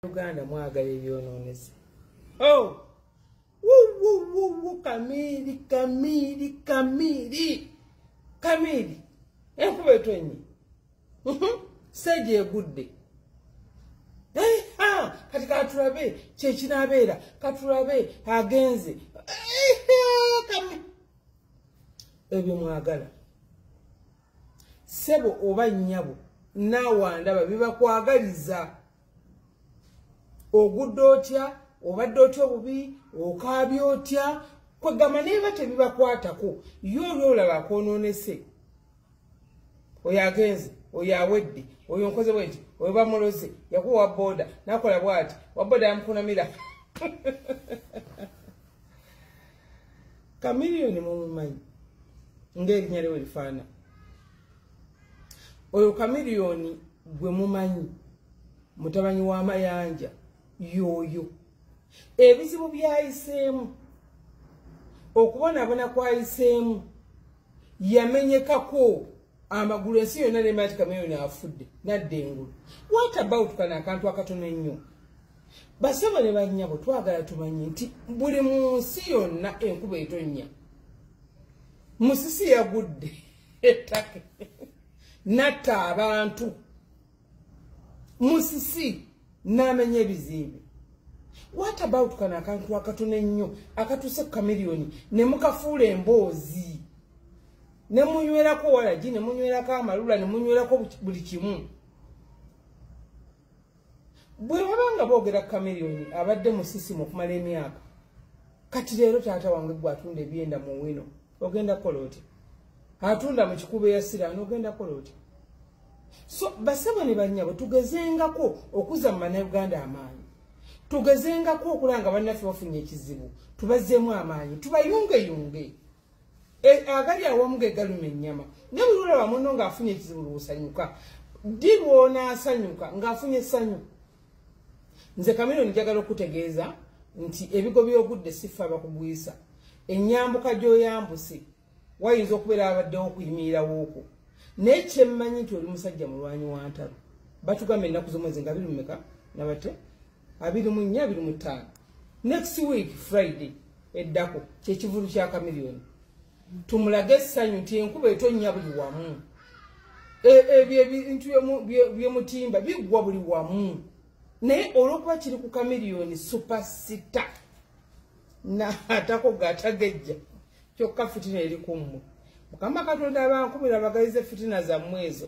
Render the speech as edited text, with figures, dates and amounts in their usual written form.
Uganda mwagala ebyononese. Oh! Woo! Kamiri. Enkuba etonyi. Seje egudde. Kati katulabe kyekinabeera katulabe agenze. Ebyo mwagala. Sebo oba nnyabo nawandaba bibakwagaliza. Ogudde otya obadde otya obubi okaabya otya kwegamba niba tebibakwatako yo olwolaba akoononese oyo agenze oyo awedde oyo nkoze bwenti oyo bamuloze yakuwa boda nakola bwati waboda yamukunamira Chameleon mumumanyi ng'erinnya lye lifaana oyo Chameleon gwe mumanyi mutabanyi w'amayanja yoyo ebizibu byayiseemu okubonabona kwayiseemu yamenyekako amagulu ensi yonna nemati Chameleon afudde nadde engulu. What about kana akantu akatono ennyo basaba ne bannyabo twagala tumanyi nti buli mu nsi yonna enkuba etonnya musisi yagudde ettake natta abantu musisi n'amenya ebizimbe. What about kana akantu akatono ennyo akatuse Chameleon ne mukafuula emboozi ne munywerako walagi ne munywerako amalula ne munywerako buli kimu bwe babanga boogera Chameleon abadde musisi mu kumala emyaka kati leero taata wange gwe atunda ebyenda mu wino ogenda kola oti atunda mu kikubo eyasira n'ogenda kola oti. So basaba ne bannyabo tugezengako okuza mu Bannayuganda amaanyi tugezengako okulanga bannaffe bafunye ekizibu tubazeemu amaanyi tubayungeyunge agali awamu ge galuma ennyama ne buli olaba munno ng'afunye ekizibu lwosanyuka ddi lw'onaasanyuka ng'afunye essanyu. Nze Chameleon njagala okutegeeza nti ebigo by'ogudde sifa abakugwisa ennyambuka gy'oyambuse wayinza okubeera abaddewo okuyimirirawo okwo naye kyemmanyi nti oli musajja mulwanyi wa ntalo batugambe ennaku z'omwezi nga 24 nabate 24 25 next week Friday eddako kyekivulu kya Chameleon tumulage essanyu nti enkuba etonnya buli wamu ebintu byemutimba biggwa buli wamu naye olwokuba kiri ku Chameleon superstar n'atako gatagejja kyokka fitina eri ku mmwe Mukama Katonda abankubira bagalize fitina zammwe ezo.